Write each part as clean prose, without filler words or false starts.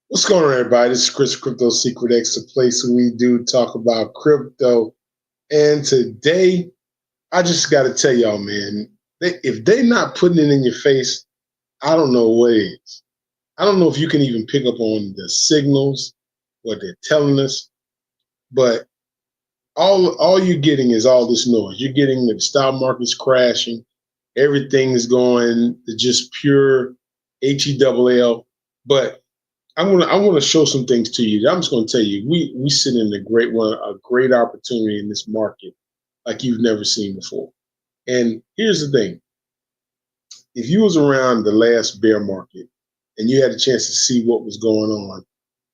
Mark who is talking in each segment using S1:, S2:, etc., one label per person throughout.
S1: What's going on, everybody? This is Chris Crypto Secret X, the place where we do talk about crypto. And today, I just got to tell y'all, man, if they're not putting it in your face, I don't know what is. I don't know if you can even pick up on the signals, what they're telling us, but all you're getting is all this noise. You're getting the stock market's crashing, everything is going to just pure HELL. But I want to show some things to you. I'm just going to tell you, we sit in a great opportunity in this market like you've never seen before. And here's the thing: if you was around the last bear market and you had a chance to see what was going on,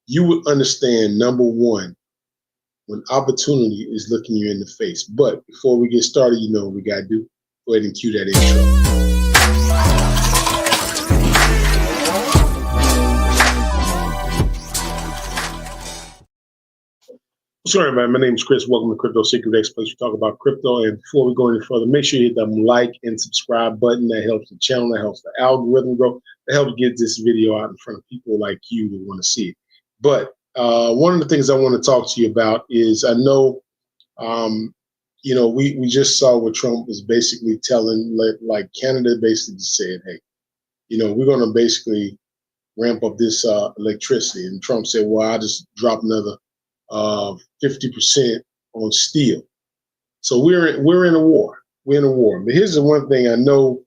S1: you would understand, number one, when opportunity is looking you in the face. But before we get started, you know what we gotta do. Go ahead and cue that intro. Sorry, everybody. My name is Chris. Welcome to Crypto Secret X, place we talk about crypto. And before we go any further, make sure you hit that like and subscribe button. That helps the channel. That helps the algorithm grow. That helps get this video out in front of people like you who want to see it. But one of the things I want to talk to you about is I know, we just saw what Trump was basically telling, like Canada basically said, hey, we're going to basically ramp up this electricity. And Trump said, well, I'll just drop another 50% on steel. So we're in a war. We're in a war. But here's the one thing I know: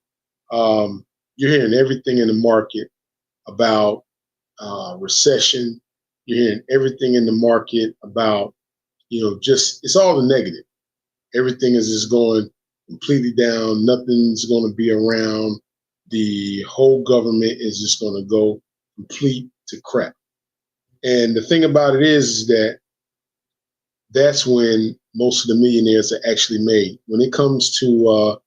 S1: you're hearing everything in the market about recession. You're hearing everything in the market about just it's all the negative. Everything is just going completely down. Nothing's going to be around. The whole government is just going to go complete to crap. And the thing about it is that that's when most of the millionaires are actually made. When it comes to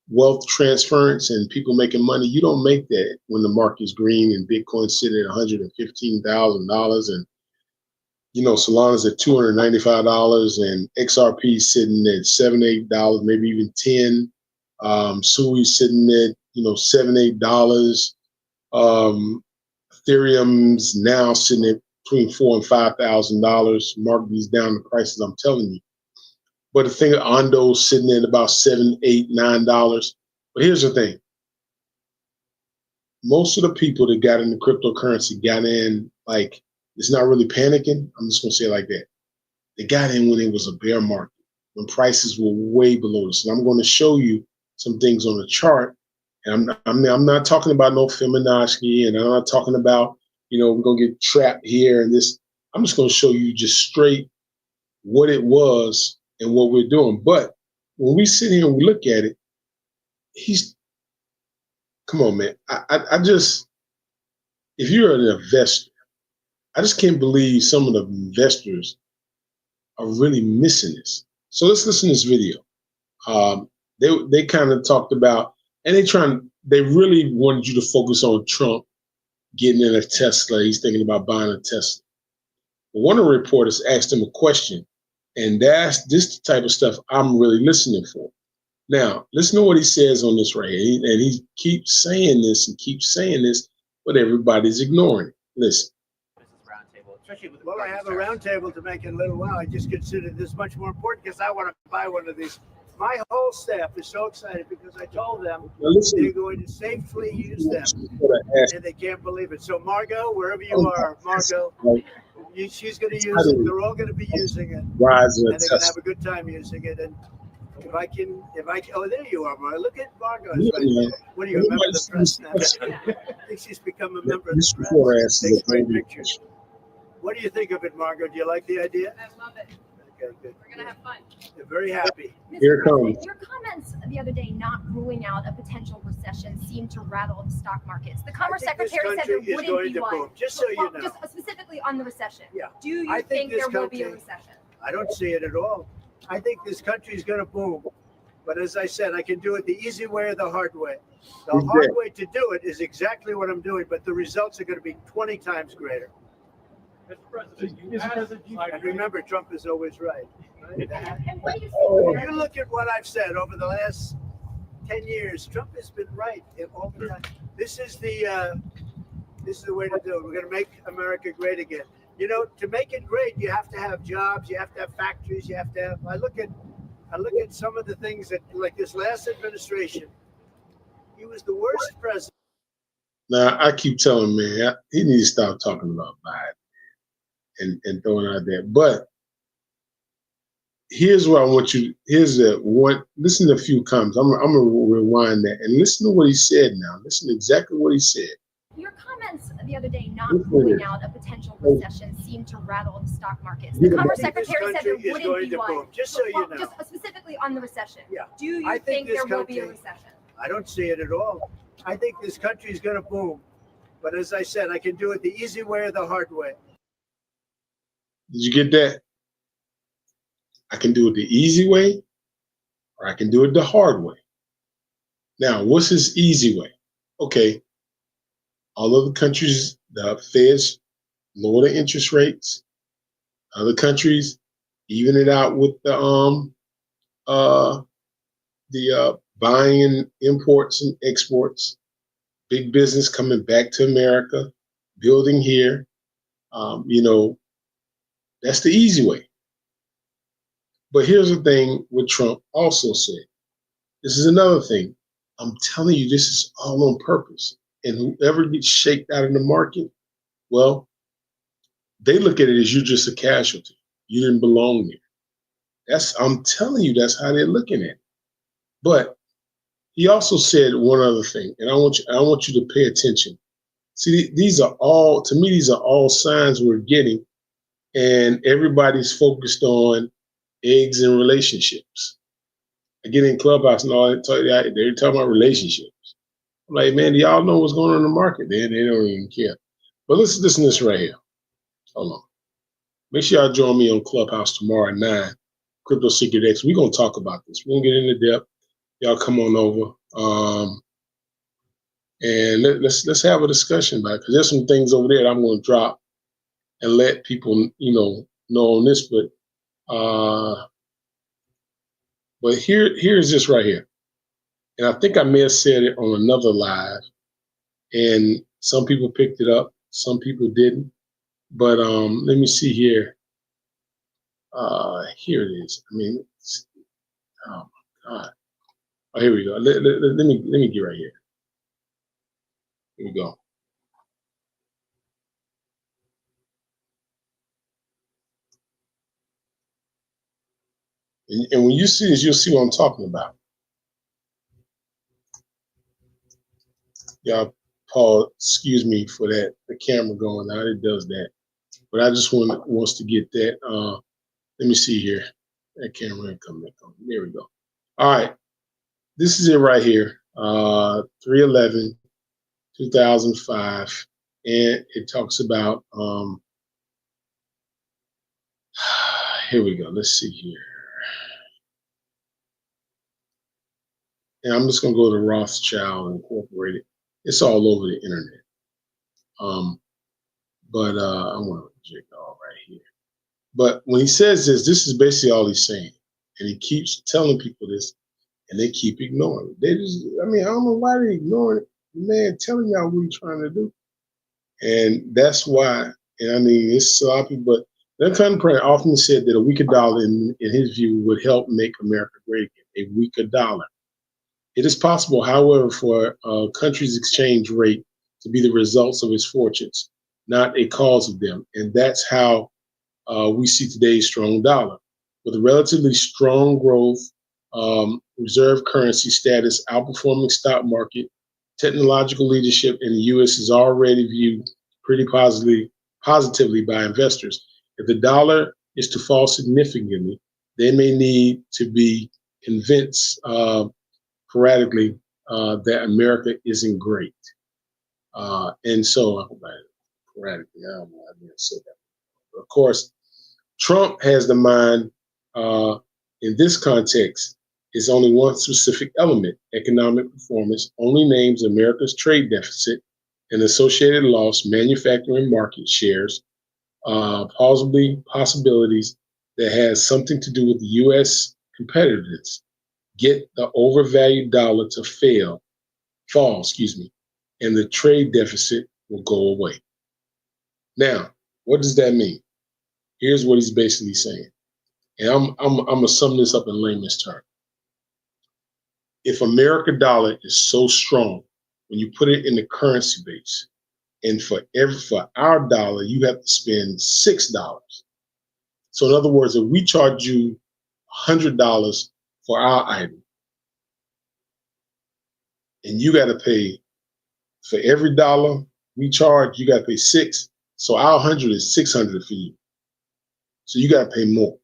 S1: wealth transference and people making money, you don't make that when the market's green and Bitcoin's sitting at $115,000 and Solana's at $295 and XRP sitting at $7, $8, maybe even 10. Sui's sitting at $7, $8. Ethereum's now sitting at between $4,000 and $5,000. Mark these down the prices I'm telling you. But the thing, Ondo's sitting at about $7, $8, $9. But here's the thing: most of the people that got into cryptocurrency got in like it's not really panicking. I'm just gonna say it like that. They got in when it was a bear market, when prices were way below this. And I'm going to show you some things on the chart. And I'm not talking about no Fibonacci, and I'm not talking about we're gonna get trapped here and this. I'm just gonna show you just straight what it was and what we're doing. But when we sit here and we look at it, come on, man. I just, if you're an investor, I just can't believe some of the investors are really missing this. So let's listen to this video. They kind of talked about, and they really wanted you to focus on Trump getting in a Tesla. He's thinking about buying a Tesla. But one of the reporters asked him a question, and that's this type of stuff I'm really listening for. Now, listen to what he says on this right here. And he keeps saying this and keeps saying this, but everybody's ignoring it. Listen.
S2: Well, I have a roundtable to make in a little while. I just considered this much more important because I want to buy one of these. My whole staff is so excited because I told them they're going to safely use them, and they can't believe it. So, Margot, wherever you are, Margot, she's going to use it. They're all going to be using it, and they're going to have a good time using it. And if I can, oh, there you are, Margo. Look at Margo. Right. What are you, a member of the press now? I think she's become a member of the press. Takes great pictures. What do you think of it, Margo? Do you like the idea?
S3: I love it.
S2: Okay, good.
S3: We're going to have fun.
S2: They're very happy.
S1: Here it comes.
S3: Your comments the other day not ruling out a potential recession seemed to rattle the stock markets. The Commerce Secretary said there wouldn't be one.
S2: Boom. Just so you know.
S3: Just specifically on the recession.
S2: Yeah.
S3: Do you think there will be a recession?
S2: I don't see it at all. I think this country is going to boom. But as I said, I can do it the easy way or the hard way. The hard way to do it is exactly what I'm doing, but the results are going to be 20 times greater.
S4: Mr. President,
S2: and remember, Trump is always right.
S3: And what do you
S2: If you look at what I've said over the last 10 years, Trump has been right all the time. This is the This is the way to do it. We're going to make America great again. You know, to make it great, you have to have jobs, you have to have factories, you have to have. I look at some of the things that, like this last administration, he was the worst president.
S1: Now I keep telling man, he needs to stop talking about Biden and throwing out there. But here's what I want you. Here's the one. Listen to a few comments. I'm gonna rewind that and listen to what he said. Now, listen to exactly what he said.
S3: Your comments the other day not ruling out a potential recession seemed to rattle the stock markets. The Commerce Secretary said there wouldn't be one.
S2: Just so you know.
S3: Just specifically on the recession.
S2: Yeah.
S3: Do you think there will be a recession?
S2: I don't see it at all. I think this country is going to boom. But as I said, I can do it the easy way or the hard way.
S1: Did you get that? I can do it the easy way, or I can do it the hard way. Now, what's his easy way? Okay, all of the countries, the Feds lower the interest rates. Other countries even it out with the buying and imports and exports. Big business coming back to America, building here. You know, that's the easy way. But here's the thing what Trump also said. This is another thing. I'm telling you, this is all on purpose. And whoever gets shaked out in the market, well, they look at it as you're just a casualty. You didn't belong there. I'm telling you, that's how they're looking at it. But he also said one other thing, and I want you to pay attention. See, these are all signs we're getting, and everybody's focused on eggs and relationships. I get in Clubhouse and all that, they're talking about relationships. I'm like, man, do y'all know what's going on in the market? They don't even care. But listen to this right here. Hold on. Make sure y'all join me on Clubhouse tomorrow at 9, Crypto Secret X. We're going to talk about this. We're going to get into depth. Y'all come on over. And let's have a discussion about it, because there's some things over there that I'm going to drop and let people, know on this. But here's this right here. And I think I may have said it on another live, and some people picked it up, some people didn't. But let me see here. Here it is. I mean, oh my God. Oh, here we go. Let me get right here. Here we go. And when you see this, you'll see what I'm talking about. Y'all, Paul, excuse me for that. The camera going out, it does that. But I just wants to get that. Let me see here. That camera ain't coming. There we go. All right. This is it right here. 3/11, 2005. And it talks about, here we go. Let's see here. And I'm just going to go to Rothschild Incorporated. It's all over the internet. But I want to reject all right here. But when he says this is basically all he's saying. And he keeps telling people this, and they keep ignoring it. They just, I don't know why they're ignoring it. The man telling y'all what he's trying to do. And that's why, and it's a lot of people, but Lincoln Prayer often said that a weaker dollar, in his view, would help make America great again. A weaker dollar. It is possible, however, for a country's exchange rate to be the results of its fortunes, not a cause of them. And that's how we see today's strong dollar. With a relatively strong growth, reserve currency status, outperforming stock market, technological leadership in the U.S. is already viewed pretty positively by investors. If the dollar is to fall significantly, they may need to be convinced sporadically that America isn't great. And so, sporadically, I don't know, I didn't say that. But of course, Trump has the mind, in this context, is only one specific element. Economic performance only names America's trade deficit and associated loss, manufacturing market shares, possibilities that has something to do with the U.S. competitiveness. Get the overvalued dollar to fall, and the trade deficit will go away. Now, what does that mean? Here's what he's basically saying. And I'm gonna sum this up in layman's terms. If American dollar is so strong, when you put it in the currency base, and for our dollar, you have to spend $6. So in other words, if we charge you $100 for our item, and you got to pay for every dollar we charge, you got to pay $6. So our 100 is 600 for you. So you got to pay more.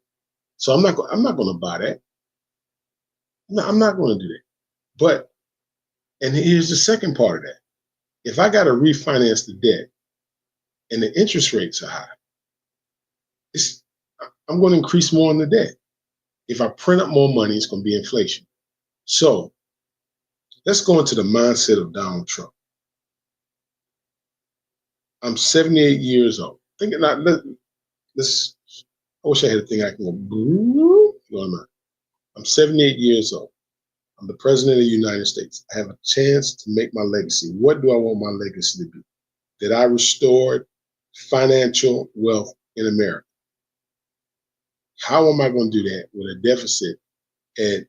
S1: So I'm not going to buy that. No, I'm not going to do that. But, and here's the second part of that. If I got to refinance the debt and the interest rates are high, I'm going to increase more on the debt. If I print up more money, it's going to be inflation. So let's go into the mindset of Donald Trump. I'm 78 years old. Think not. Let's. I wish I had a thing I can go. No, I'm not. I'm 78 years old. I'm the president of the United States. I have a chance to make my legacy. What do I want my legacy to be? That I restored financial wealth in America. How am I going to do that with a deficit at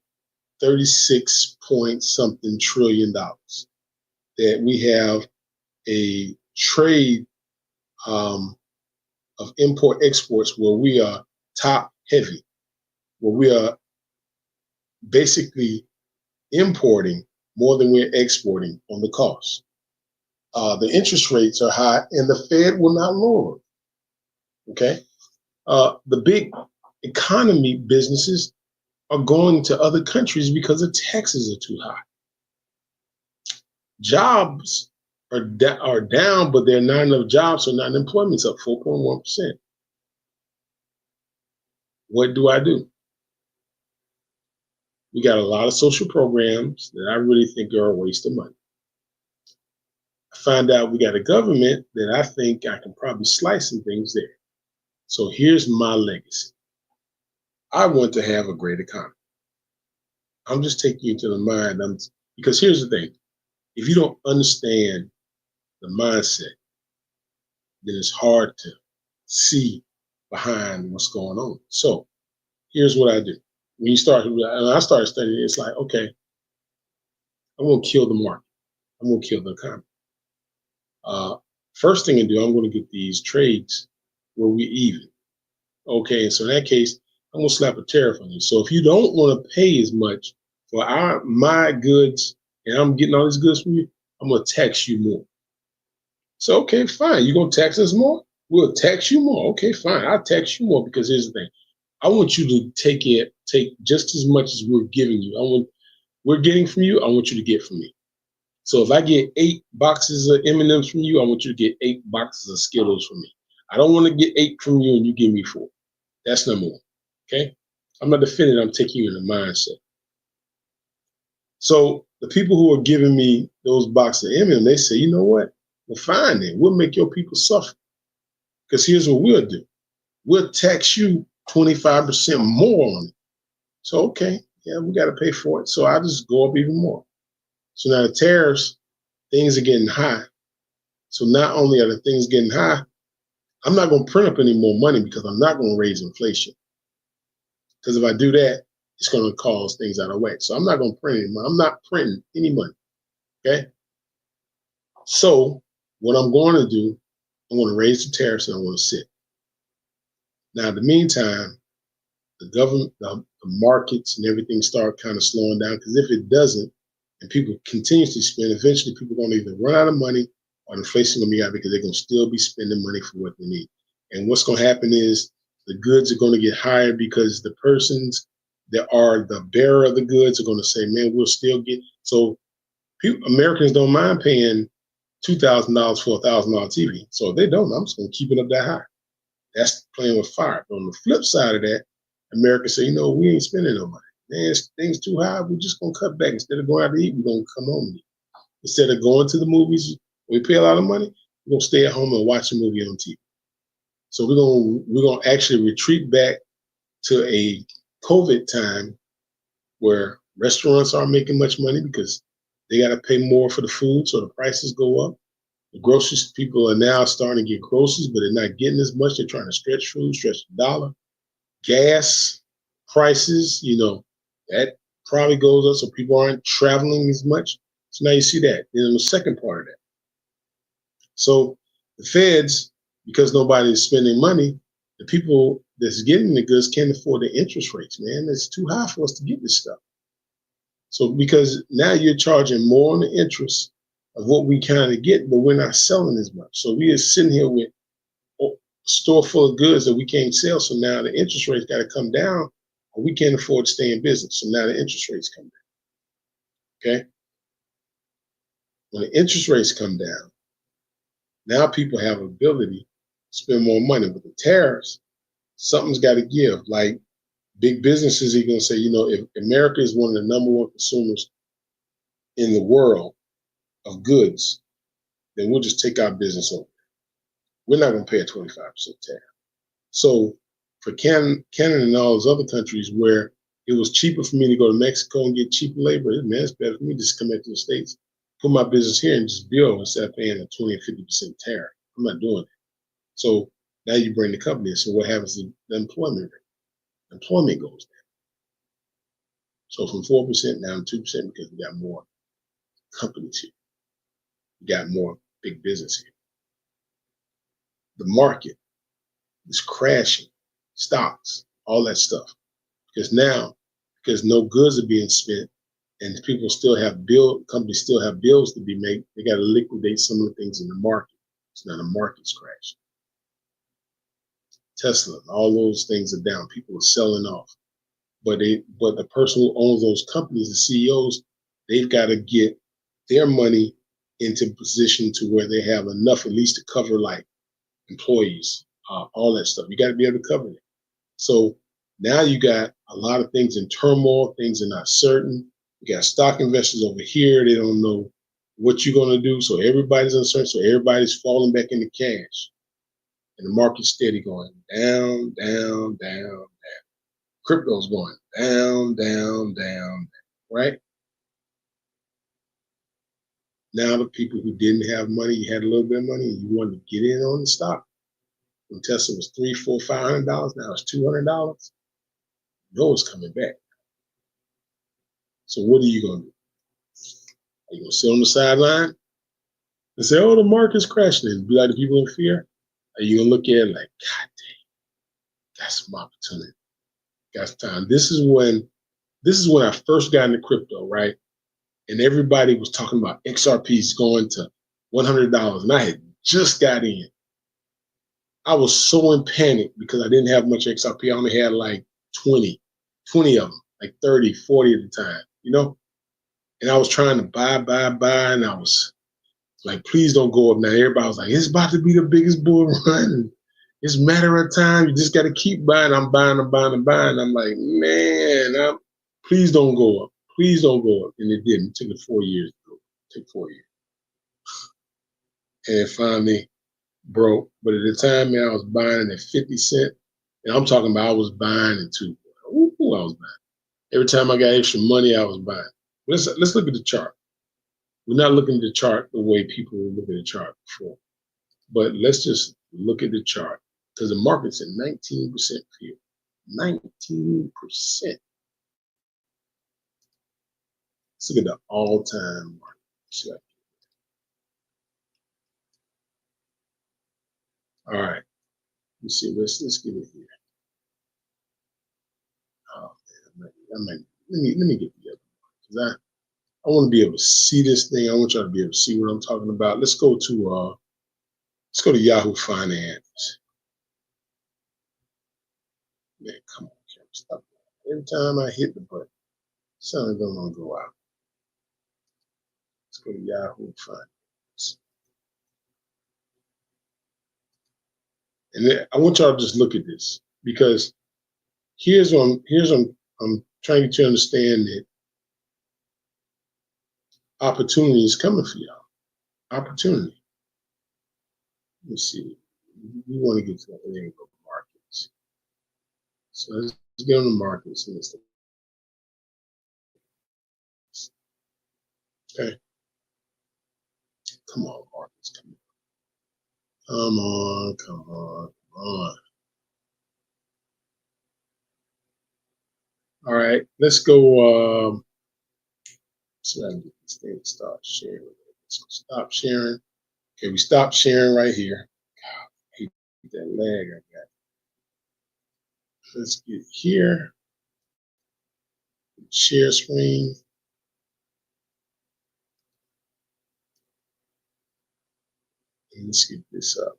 S1: 36 point something trillion dollars? That we have a trade of import exports where we are top heavy, where we are basically importing more than we're exporting on the cost. The interest rates are high and the Fed will not lower. Okay. The big economy businesses are going to other countries because the taxes are too high. Jobs are down, but there are not enough jobs, so unemployment's up 4.1%. What do? We got a lot of social programs that I really think are a waste of money. I find out we got a government that I think I can probably slice some things there. So here's my legacy. I want to have a great economy. I'm just taking you to the mind. Because here's the thing. If you don't understand the mindset, then it's hard to see behind what's going on. So here's what I do. When I started studying, it's like, okay, I'm going to kill the market. I'm going to kill the economy. First thing I do, I'm going to get these trades where we even. Okay, so in that case, I'm going to slap a tariff on you. So if you don't want to pay as much for my goods, and I'm getting all these goods from you, I'm going to tax you more. So, okay, fine. You're going to tax us more? We'll tax you more. Okay, fine. I'll tax you more because here's the thing. I want you to take just as much as we're giving you. We're getting from you, I want you to get from me. So if I get 8 boxes of M&Ms from you, I want you to get 8 boxes of Skittles from me. I don't want to get 8 from you and you give me 4. That's number one. Okay? I'm not defending, I'm taking you in the mindset. So the people who are giving me those boxes of M&Ms, they say, you know what? Well, fine then. We'll make your people suffer. Because here's what we'll do. We'll tax you 25% more on it. So, okay, yeah, we got to pay for it. So I'll just go up even more. So now the tariffs, things are getting high. So not only are the things getting high, I'm not going to print up any more money because I'm not going to raise inflation. Because if I do that, it's going to cause things out of whack. So I'm not going to print any money. I'm not printing any money. Okay? So what I'm going to do, I'm going to raise the tariffs and I'm going to sit. Now, in the meantime, the government, the markets and everything start kind of slowing down, because if it doesn't, and people continuously spend, eventually people are going to either run out of money or inflation going to be out because they're going to still be spending money for what they need. And what's going to happen is the goods are going to get higher because the persons that are the bearer of the goods are going to say, man, we'll still get. So Americans don't mind paying $2,000 for a $1,000 TV. So if they don't, I'm just going to keep it up that high. That's playing with fire. But on the flip side of that, America say, you know, we ain't spending no money. Man, things too high. We're just going to cut back. Instead of going out to eat, we're going to come home and eat. Instead of going to the movies, we pay a lot of money, we're going to stay at home and watch a movie on TV. So we're going to actually retreat back to a COVID time where restaurants aren't making much money because they got to pay more for the food, so the prices go up. The groceries, people are now starting to get groceries, but they're not getting as much. They're trying to stretch food, stretch the dollar. Gas prices, that probably goes up, so people aren't traveling as much. So now you see that. Then the second part of that. So the feds, because nobody is spending money, the people that's getting the goods can't afford the interest rates, man. It's too high for us to get this stuff. So because now you're charging more on the interest of what we kind of get, but we're not selling as much. So we are sitting here with a store full of goods that we can't sell. So now the interest rates got to come down, or we can't afford to stay in business. So now the interest rates come down. Okay. When the interest rates come down, now people have ability to spend more money. With the tariffs, something's got to give. Like big businesses are going to say, if America is one of the number one consumers in the world of goods, then we'll just take our business over. We're not going to pay a 25% tariff. So for Canada and all those other countries where it was cheaper for me to go to Mexico and get cheaper labor, man, it's better for me to just come back to the States, put my business here and just build instead of paying a 20 or 50% tariff. I'm not doing that. So now you bring the company in. So what happens is the employment rate. Employment goes down. So from 4% down to 2% because we got more companies here. We got more big business here. The market is crashing, stocks, all that stuff. Because no goods are being spent and people still have companies still have bills to be made, they got to liquidate some of the things in the market. So now the market's crashing. Tesla, all those things are down. People are selling off. But the person who owns those companies, the CEOs, they've got to get their money into position to where they have enough at least to cover like employees, all that stuff. You got to be able to cover it. So now you got a lot of things in turmoil. Things are not certain. You got stock investors over here. They don't know what you're going to do. So everybody's uncertain. So everybody's falling back into cash. And the market's steady going down, down, down, down. Crypto's going down, down, down, right? Now the people who didn't have money, you had a little bit of money, and you wanted to get in on the stock. When Tesla was $300, $400, $500, now it's $200. You know it's coming back. So what are you going to do? Are you going to sit on the sideline and say, "Oh, the market's crashing," and be like the people in fear? Are you going to look at it like, "God dang, that's my opportunity. That's time." This is when I first got into crypto, right? And everybody was talking about XRPs going to $100, and I had just got in. I was so in panic because I didn't have much XRP. I only had like 20 of them, like 30, 40 at the time, And I was trying to buy, and I was like, please don't go up now. Everybody was like, it's about to be the biggest bull run. It's a matter of time. You just got to keep buying. I'm buying. I'm like, man, please don't go up. Please don't go up. And it didn't. It took 4 years to go. It took 4 years. And it finally broke. But at the time, man, I was buying at 50 cents. And I'm talking about I was buying at $2. Ooh, I was buying. Every time I got extra money, I was buying. Let's look at the chart. We're not looking at the chart the way people were looking at the chart before. But let's just look at the chart. Because the market's at 19% fear. 19%. Let's look at the all-time market. All right. Let's see. Let's get it here. Oh man, let me get together. Because I want to be able to see this thing. I want y'all to be able to see what I'm talking about. Let's go to Yahoo Finance. Man, come on, camera, stop. Every time I hit the button, something don't want to go out. Let's go to Yahoo Finance. And then I want y'all to just look at this because here's what I'm trying to get you to understand that opportunity is coming for y'all. Opportunity. Let me see. We want to get to the markets. So let's get on the markets. Okay. Come on, markets. Come on. Come on, come on, come on. All right, let's go. So I can get this thing to start sharing. So stop sharing. Okay, we stopped sharing right here. God, I hate that lag I got. Let's get here. Share screen. And let's get this up.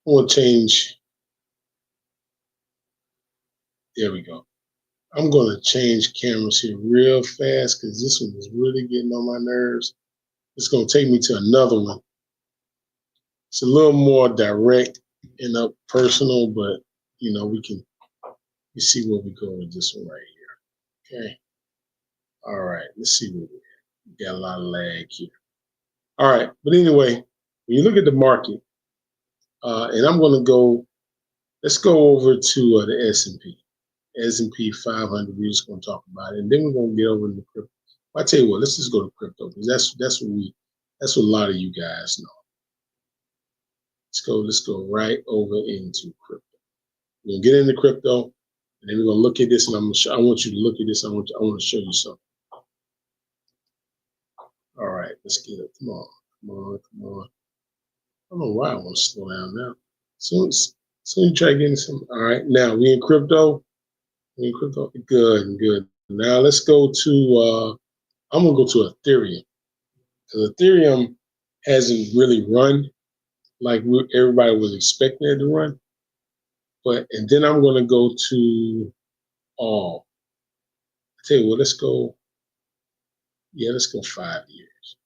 S1: I want to change. There we go. I'm going to change cameras here real fast because this one is really getting on my nerves. It's going to take me to another one. It's a little more direct and up personal, but you know, we see where we go with this one right here. Okay. All right. Let's see where we got a lot of lag here. All right. But anyway, when you look at the market, and I'm going to go, let's go over to the S&P 500. We're just going to talk about it, and then we're going to get over to the crypto. I tell you what, let's just go to crypto because that's what a lot of you guys know. Let's go right over into crypto. We're gonna get into crypto, and then we're gonna look at this, and I want you to look at this. I want to show you something. All right, let's get it. Come on. I don't know why I want to slow down now. So you try getting some. All right, now we in crypto. Good. Now let's go to. I'm gonna go to Ethereum because Ethereum hasn't really run like everybody was expecting it to run. And then I'm going to go to all. I tell you what, let's go 5 years.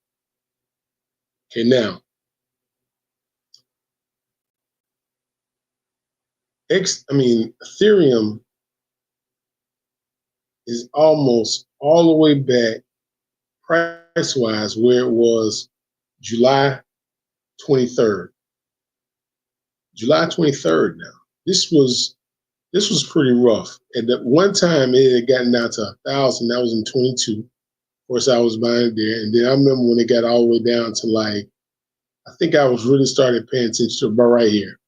S1: Okay, now, Ethereum is almost all the way back price-wise where it was July 23rd. July 23rd now. This was pretty rough. At that one time, it had gotten down to 1,000. That was in 22. Of course, I was buying it there. And then I remember when it got all the way down to like, I think I was really starting paying attention to about right here.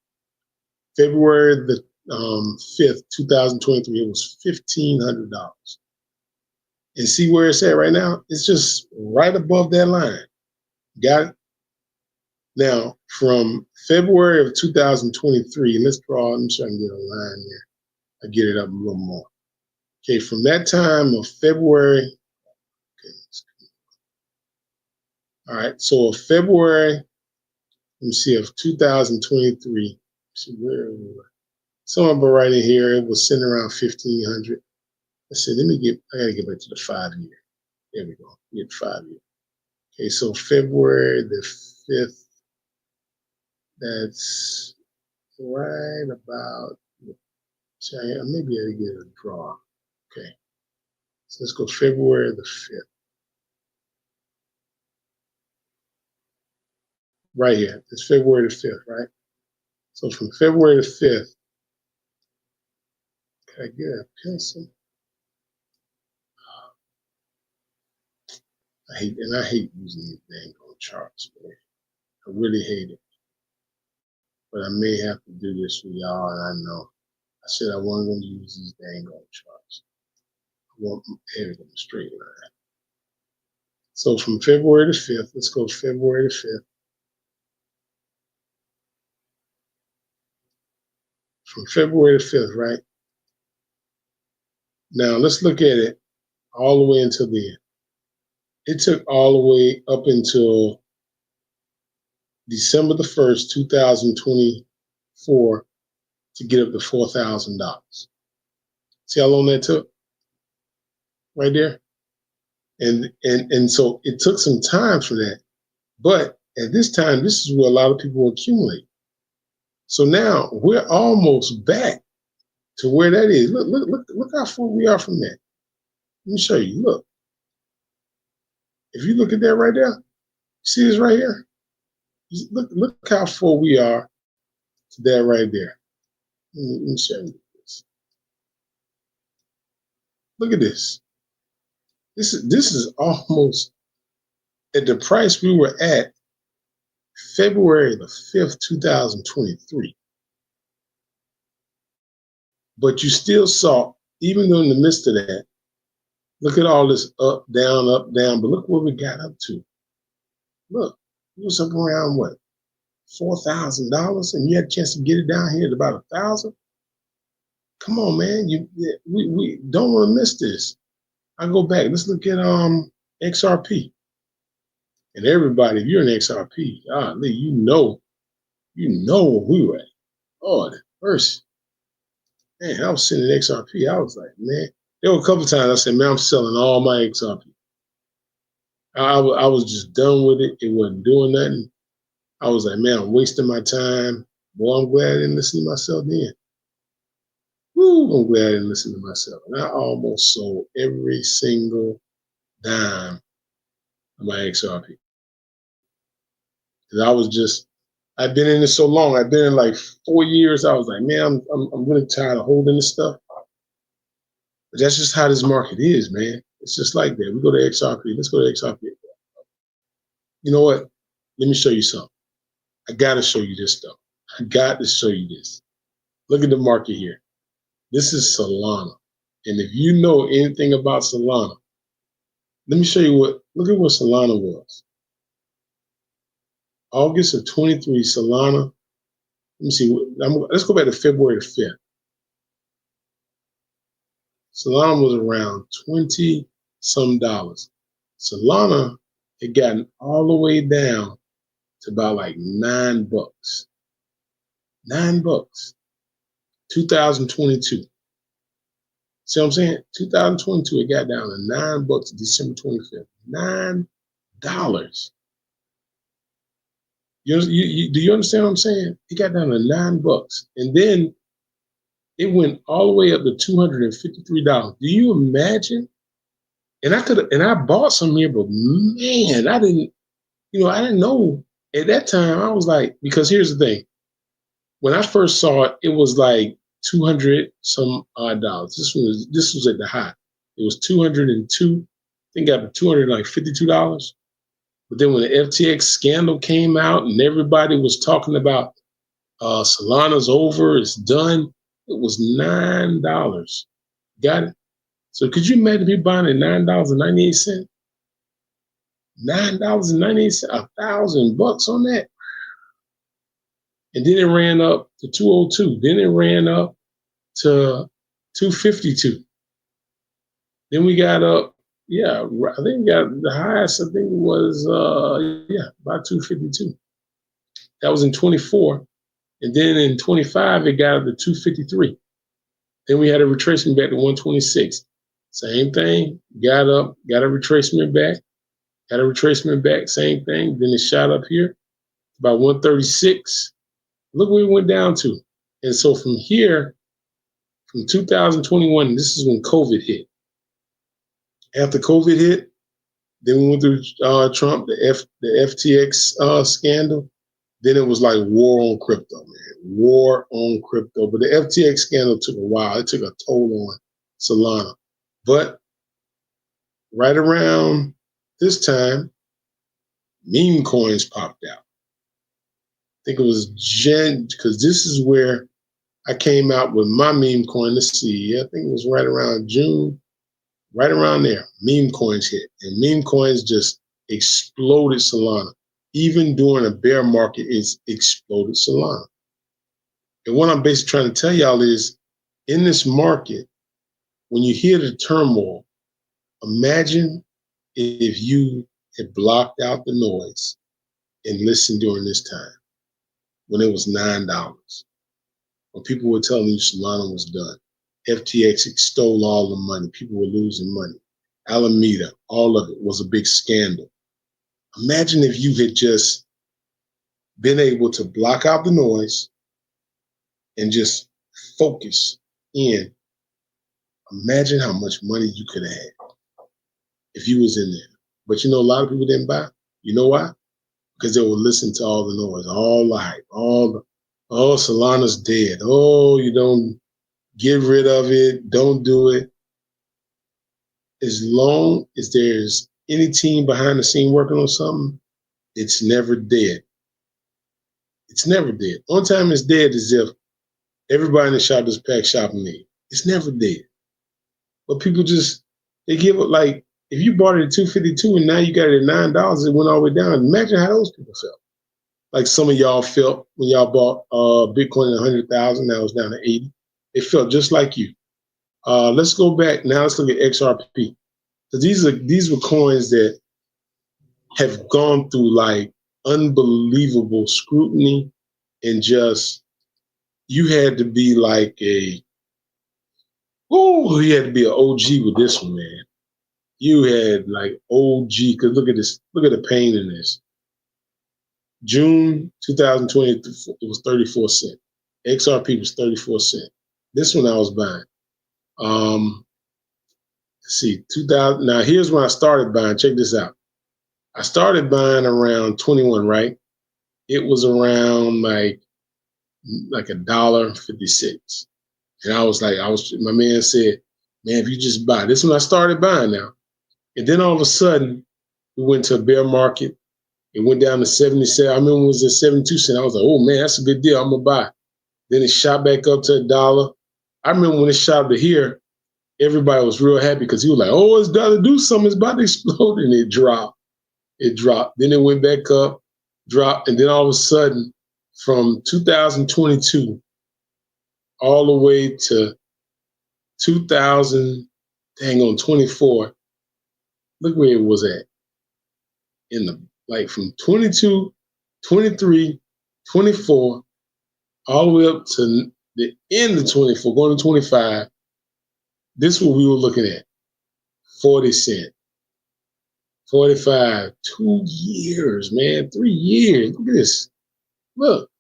S1: February the 5th, 2023, it was $1,500. And see where it's at right now? It's just right above that line. Got it? Now, from February of 2023, let's draw, let me see if I can get a line here. I get it up a little more. Okay, from that time of February, okay, all right, so of February, let me see, of 2023, see where we were. Somewhere right in here, it was sitting around 1,500. Let's see, I gotta get back to the 5 year. There we go, get 5 year. Okay, so February the 5th, that's right about, maybe I get a draw. Okay, so let's go February the 5th. Right here, it's February the 5th, right? So from February the 5th, can I get a pencil? I hate using these dang old charts, man. I really hate it. But I may have to do this for y'all, and I know. I said I wasn't going to use these dang old charts. I want everything straight line. So from February the 5th, let's go February the 5th. From February the 5th, right? Now let's look at it all the way until then. It took all the way up until December the 1st, 2024 to get up to $4,000. See how long that took? Right there. And so it took some time for that. But at this time, this is where a lot of people accumulate. So now we're almost back to where that is. Look how far we are from that. Let me show you. Look. If you look at that right there, see this right here? Look how far we are to that right there. Let me show you this. Look at this. This is almost at the price we were at February the 5th, 2023. But you still saw, even though in the midst of that, look at all this up, down, but look where we got up to. Look, it was up around what, $4,000, and you had a chance to get it down here at about 1,000. Come on, man, we don't want to miss this. I go back. Let's look at XRP. And everybody, if you're an XRP, golly, you know where we were at. Lord, first, man, I was sitting at XRP. I was like, man, there were a couple of times I said, man, I'm selling all my XRP. I was just done with it. It wasn't doing nothing. I was like, man, I'm wasting my time. Boy, I'm glad I didn't listen to myself then. Woo, I'm glad I didn't listen to myself. And I almost sold every single dime of my XRP. Because I've been in it so long. I've been in like 4 years. I was like, man, I'm really tired of holding this stuff. But that's just how this market is, man. It's just like that. We go to XRP. Let's go to XRP. You know what? Let me show you something. I got to show you this stuff. I got to show you this. Look at the market here. This is Solana. And if you know anything about Solana, let me show you look at what Solana was. August of 23, Solana. Let me see. Let's go back to February the 5th. Solana was around $20-some. Solana had gotten all the way down to about like $9. $9. 2022. See what I'm saying? 2022, it got down to $9 December 25th. $9. Do you understand what I'm saying? It got down to $9. And then it went all the way up to $253. Do you imagine? And I bought some here, but man, I didn't know at that time. I was like, because here's the thing. When I first saw it, it was like 200 some odd dollars. This was at the high. It was 202. I think got to $252. But then when the FTX scandal came out and everybody was talking about Solana's over, it's done, it was $9. Got it? So could you imagine people buying at $9.98? $9.98, $1,000 on that. And then it ran up to 202. Then it ran up to 252. Then we got up, I think we got the highest, I think was, about 252. That was in 24. And then in 25, it got up to 253. Then we had a retracement back to 126. Same thing, got up, got a retracement back, same thing. Then it shot up here, about 136. Look where it went down to. And so from here, from 2021, this is when COVID hit. After COVID hit, then we went through Trump, the FTX scandal. Then it was like war on crypto, man. War on crypto. But the FTX scandal took a while. It took a toll on Solana. But right around this time, meme coins popped out. I think it was because this is where I came out with my meme coin. Let's see, I think it was right around June, right around there. Meme coins hit, and meme coins just exploded Solana. Even during a bear market, it's exploded Solana. And what I'm basically trying to tell y'all is, in this market, when you hear the turmoil, imagine if you had blocked out the noise and listened during this time, when it was $9, when people were telling you Solana was done. FTX extolled all the money. People were losing money. Alameda, all of it was a big scandal. Imagine if you had just been able to block out the noise and just focus in. Imagine how much money you could have had if you was in there. But you know, a lot of people didn't buy. You know why? Because they would listen to all the noise, all the hype, Solana's dead. Oh, you don't get rid of it. Don't do it. as long as there's any team behind the scene working on something, it's never dead. It's never dead. Only time it's dead is if everybody in the shop is packed shopping me. It's never dead. But people just, they give it like, if you bought it at $252 and now you got it at $9, it went all the way down. Imagine how those people felt. Like some of y'all felt when y'all bought Bitcoin at 100,000, now it's down to 80. It felt just like you. Let's go back now. Let's look at XRP. So these were coins that have gone through like unbelievable scrutiny, and just you had to be like you had to be an OG with this one, man. You had like OG, because look at this, look at the pain in this. June 2020, it was 34 cents. XRP was 34 cents. This one I was buying. Let's see, 2000. Now here's when I started buying. Check this out. I started buying around 21, right? It was around like $1.56. And I was like, my man said, man, if you just buy. This when I started buying now. And then all of a sudden, we went to a bear market. It went down to 77. I remember it was at 72 cents. I was like, oh man, that's a good deal. I'm gonna buy. Then it shot back up to $1. I remember when it shot to here, everybody was real happy because he was like, oh, it's got to do something. It's about to explode. And it dropped. It dropped. Then it went back up, dropped. And then all of a sudden, from 2022 all the way to 24, look where it was at. In the, like from 22, 23, 24, all the way up to the end of 24, going to 25. This is what we were looking at, 40 cents, 45, 2 years, man, 3 years. Look at this. Look.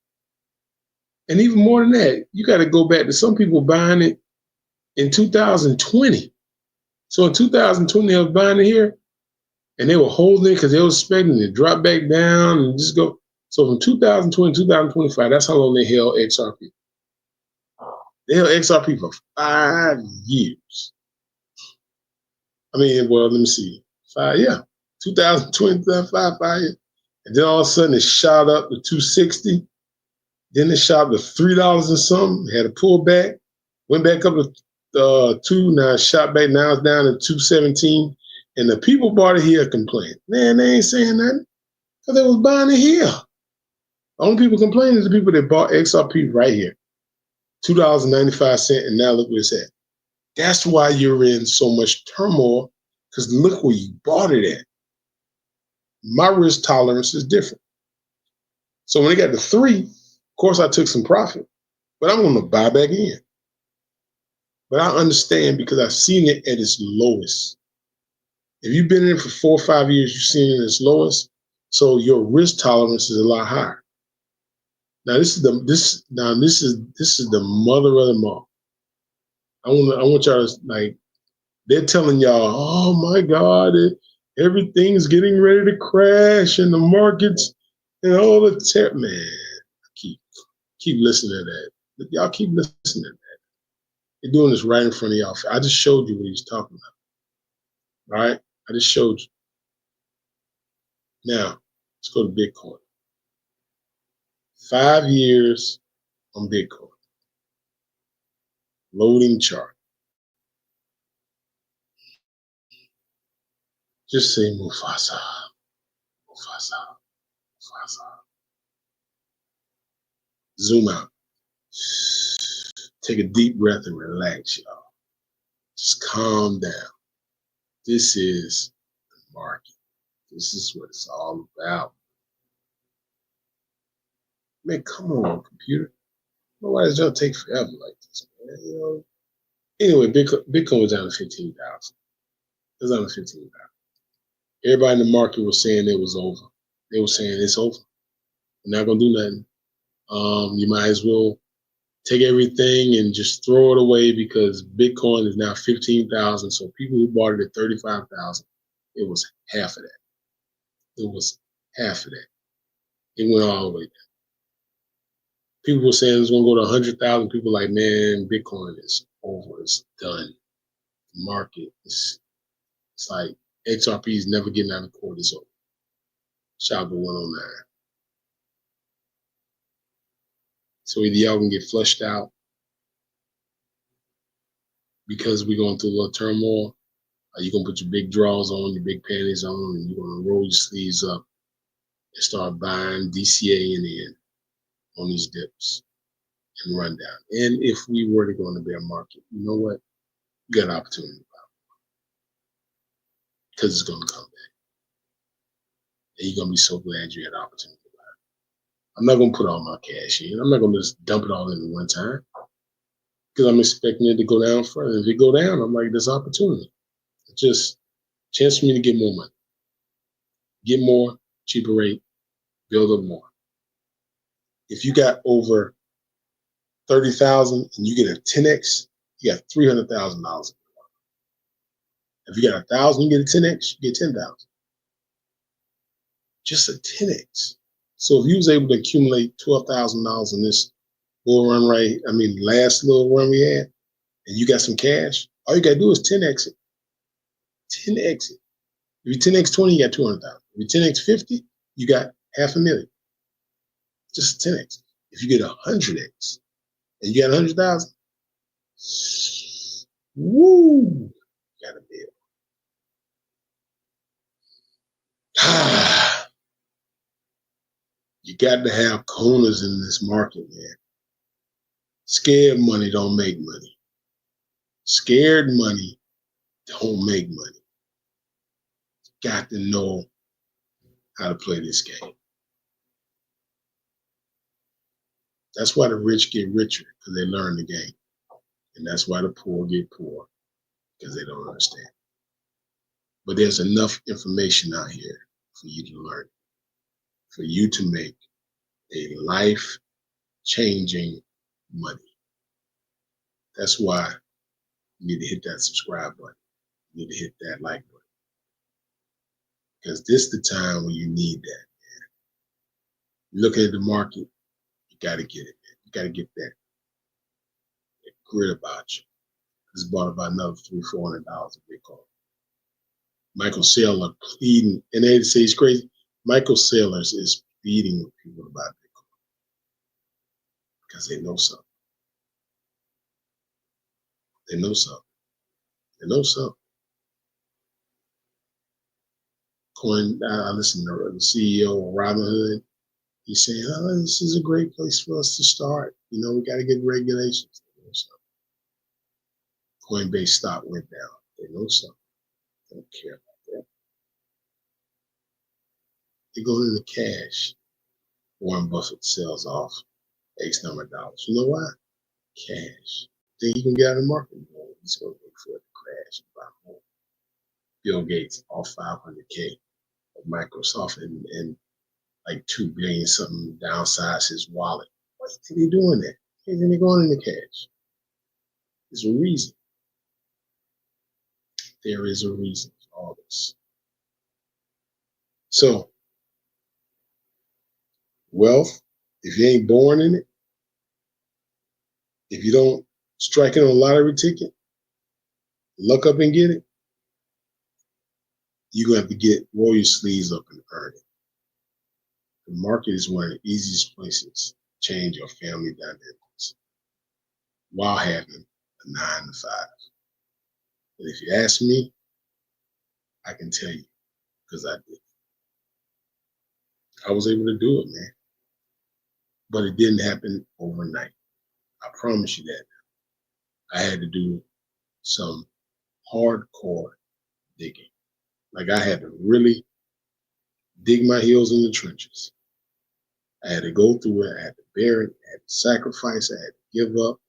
S1: And even more than that, you got to go back to some people buying it in 2020. So in 2020, they were buying it here, and they were holding it because they were expecting it to drop back down and just go. So from 2020 to 2025, that's how long they held XRP. They held XRP for 5 years. I mean, well, let me see. 2020, 5 years. And then all of a sudden it shot up to 260. Then it shot up to $3 and something. Had a pullback. Went back up to 2. Now it shot back. Now it's down to 217. And the people bought it here complaining. Man, they ain't saying nothing because they was buying it here. The only people complaining is the people that bought XRP right here. $2.95, and now look where it's at. That's why you're in so much turmoil, because look where you bought it at. My risk tolerance is different. So when it got to 3, of course I took some profit, but I'm going to buy back in. But I understand because I've seen it at its lowest. If you've been in it for 4 or 5 years, you've seen it at its lowest. So your risk tolerance is a lot higher. Now this is the mother of them all. I want y'all to, like, they're telling y'all, oh my God, everything's getting ready to crash and the markets and all the man. Keep listening to that. Y'all keep listening to that. They're doing this right in front of y'all. I just showed you what he's talking about. All right? I just showed you. Now, let's go to Bitcoin. 5 years on Bitcoin. Loading chart. Just say Mufasa. Mufasa. Mufasa. Zoom out. Take a deep breath and relax, y'all. Just calm down. This is the market. This is what it's all about. Man, come on, computer. Why does y'all take forever like this, man? You know. Anyway, Bitcoin was down to 15,000. It was down to 15,000. Everybody in the market was saying it was over. They were saying it's over. We're not gonna do nothing. You might as well take everything and just throw it away because Bitcoin is now 15,000. So people who bought it at 35,000, it was half of that. It was half of that. It went all the way down. People were saying it's going to go to 100,000. People like, man, Bitcoin is over. It's done. The market is It's like XRP is never getting out of court. It's over. Shall go 109. So either y'all can get flushed out because we're going through a little turmoil, or you're going to put your big drawers on, your big panties on, and you're going to roll your sleeves up and start buying DCA in on these dips and run down. And if we were to go in the bear market, you know what? You got an opportunity because it's going to come back. And you're going to be so glad you had an opportunity. I'm not going to put all my cash in. I'm not going to just dump it all in at one time because I'm expecting it to go down further. If it go down, I'm like, there's opportunity. It's just a chance for me to get more money. Get more, cheaper rate, build up more. If you got over 30,000 and you get a 10X, you got $300,000. If you got 1,000, you get a 10X, you get 10,000. Just a 10X. So if you was able to accumulate $12,000 in this little run last little run we had, and you got some cash, all you gotta do is 10X it. 10X it. If you 10X 20, you got 200,000. If you 10X 50, you got $500,000. Just 10X. If you get 100X and you got 100,000, woo, you got a bill. You got to have corners in this market, man. Scared money don't make money. Scared money don't make money. You got to know how to play this game. That's why the rich get richer, because they learn the game. And that's why the poor get poor, because they don't understand. But there's enough information out here for you to learn, for you to make a life-changing money. That's why you need to hit that subscribe button. You need to hit that like button. Because this is the time when you need that, man. Looking at the market, you got to get it, man. You got to get that grit about you. It's bought about another $300-400 a Bitcoin. Michael Saylor pleading, and they say he's crazy. Michael Saylor is pleading with people about Bitcoin because they know something. They know something. They know something. I listened to the CEO of Robinhood. He's saying, "Oh, this is a great place for us to start. You know, we got to get regulations." They know something. Coinbase stock went down. They know something. They don't care about that. They go into cash. Warren Buffett sells off X number of dollars. You know why? Cash. Think you can get out of the market? No, he's going to wait for it to crash and buy more. Bill Gates off $500K of Microsoft and like $2 billion something downsize his wallet. Why is he doing that? He's only going into cash. There's a reason. There is a reason for all this. So, wealth, if you ain't born in it, if you don't strike it on a lottery ticket, look up and get it, you're going to have to roll your sleeves up and earn it. The market is one of the easiest places to change your family dynamics while having a 9 to 5. And if you ask me, I can tell you, because I did. I was able to do it, man. But it didn't happen overnight. I promise you that. I had to do some hardcore digging. Like I had to really dig my heels in the trenches. I had to go through it. I had to bear it. I had to sacrifice. I had to give up.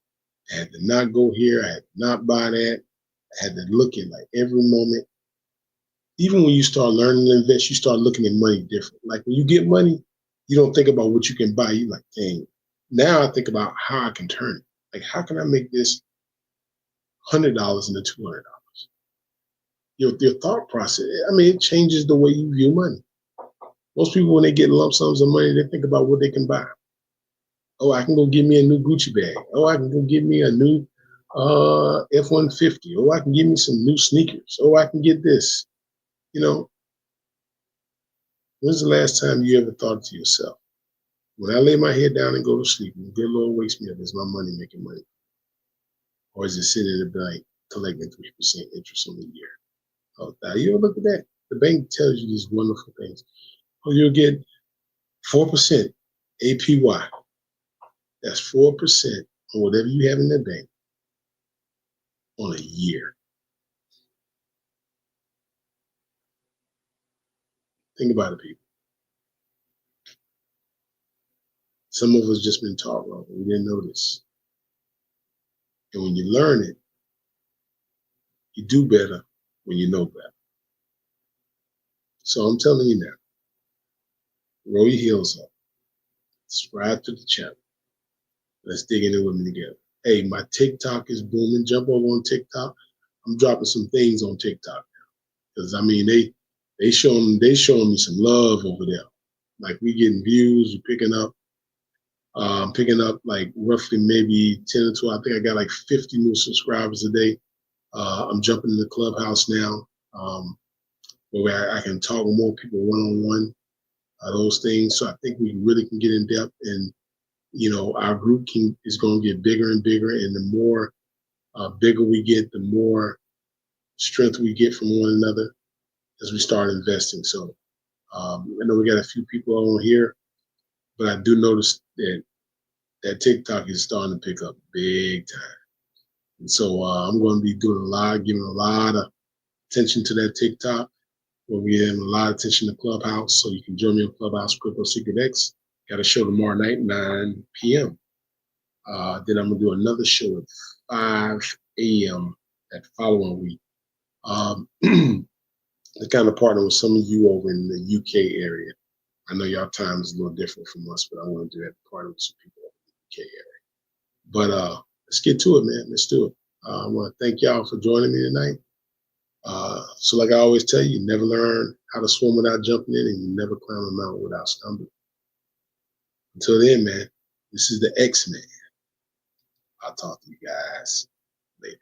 S1: I had to not go here. I had to not buy that. I had to look at like every moment. Even when you start learning to invest, you start looking at money different. Like when you get money, you don't think about what you can buy. You like, dang. Now I think about how I can turn it. Like, how can I make this $100 into $200? Your thought process, I mean, it changes the way you view money. Most people, when they get lump sums of money, they think about what they can buy. Oh, I can go get me a new Gucci bag. Oh, I can go get me a new F-150. Oh, I can get me some new sneakers. Oh, I can get this. You know, when's the last time you ever thought to yourself, when I lay my head down and go to sleep, and the good Lord wakes me up, is my money making money? Or is it sitting at the bank collecting 3% interest on the year? Oh, now you look at that. The bank tells you these wonderful things. Oh, you'll get 4% APY. That's 4% on whatever you have in the bank on a year. Think about it, people. Some of us just been taught wrong. We didn't know this. And when you learn it, you do better when you know better. So I'm telling you now, roll your heels up. Subscribe to the channel. Let's dig in it with me together. Hey, my TikTok is booming. Jump over on TikTok. I'm dropping some things on TikTok now. Because I mean, they showing me some love over there. Like, we getting views, we're picking up like roughly maybe 10 or 12. I think I got like 50 new subscribers a day. I'm jumping in the Clubhouse now, where I can talk with more people one-on-one, those things. So I think we really can get in depth, and you know, our group is going to get bigger and bigger, and the more bigger we get, the more strength we get from one another as we start investing. So I know we got a few people on here, but I do notice that TikTok is starting to pick up big time. And so I'm going to be giving a lot of attention to that TikTok. We're giving a lot of attention to Clubhouse. So you can join me on Clubhouse, Crypto Secret X. Got a show tomorrow night, 9 p.m. Then I'm going to do another show at 5 a.m. that following week. To kind of partner with some of you over in the UK area. I know y'all time is a little different from us, but I want to do that partner with some people over in the UK area. But let's get to it, man. Let's do it. I want to thank y'all for joining me tonight. So like I always tell you, you never learn how to swim without jumping in, and you never climb a mountain without stumbling. Until then, man, this is the X-Man. I'll talk to you guys later.